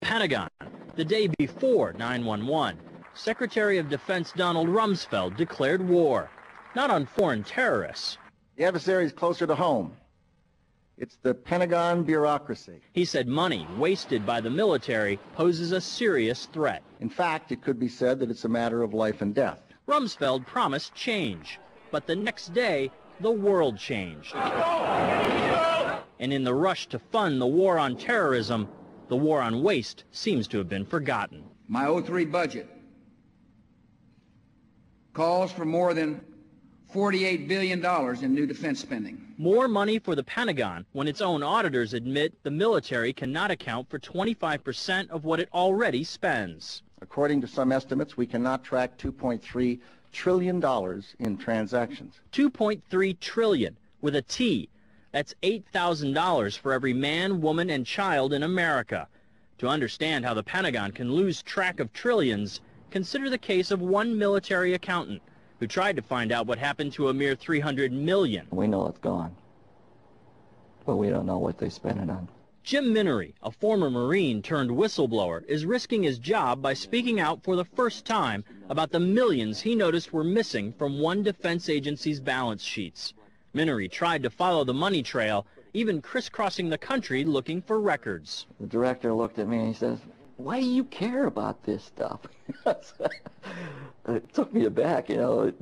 Pentagon, the day before 9/11, Secretary of Defense Donald Rumsfield declared war, not on foreign terrorists. The adversary is closer to home. It's the Pentagon bureaucracy. He said money wasted by the military poses a serious threat. In fact, it could be said that it's a matter of life and death. Rumsfield promised change, but the next day, the world changed. And in the rush to fund the war on terrorism, the war on waste seems to have been forgotten. My '03 budget calls for more than $48 billion in new defense spending. More money for the Pentagon when its own auditors admit the military cannot account for 25% of what it already spends. According to some estimates, we cannot track $2.3 trillion in transactions. $2.3 trillion with a T. That's $8,000 for every man, woman, and child in America. To understand how the Pentagon can lose track of trillions, consider the case of one military accountant who tried to find out what happened to a mere $300 million. We know it's gone, but we don't know what they spent it on. Jim Minery, a former Marine turned whistleblower, is risking his job by speaking out for the first time about the millions he noticed were missing from one defense agency's balance sheets. Minery tried to follow the money trail, even crisscrossing the country looking for records. The director looked at me and he says, "Why do you care about this stuff?" It took me aback, you know.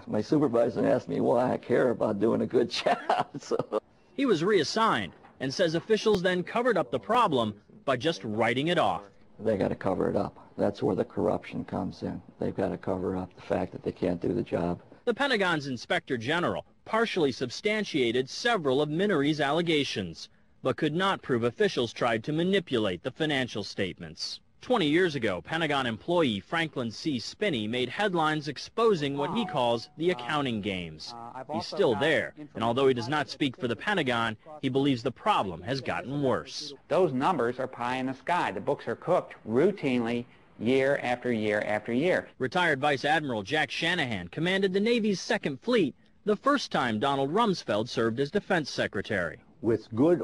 My supervisor asked me why I care about doing a good job. So he was reassigned and says officials then covered up the problem by just writing it off. They got to cover it up. That's where the corruption comes in. They've got to cover up the fact that they can't do the job. The Pentagon's Inspector General partially substantiated several of Minery's allegations, but could not prove officials tried to manipulate the financial statements. 20 years ago, Pentagon employee Franklin C. Spinney made headlines exposing what he calls the accounting games. He's still there, and although he does not speak for the Pentagon, he believes the problem has gotten worse. Those numbers are pie in the sky. The books are cooked routinely year after year after year. Retired Vice Admiral Jack Shanahan commanded the Navy's Second Fleet the first time Donald Rumsfield served as Defense Secretary. With good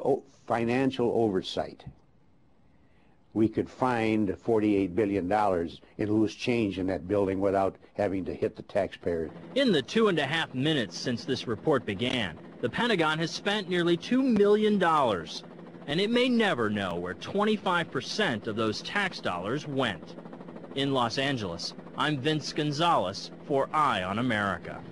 financial oversight, we could find $48 billion in loose change in that building without having to hit the taxpayer. In the 2.5 minutes since this report began, the Pentagon has spent nearly $2 million, and it may never know where 25% of those tax dollars went. In Los Angeles, I'm Vince Gonzalez for Eye on America.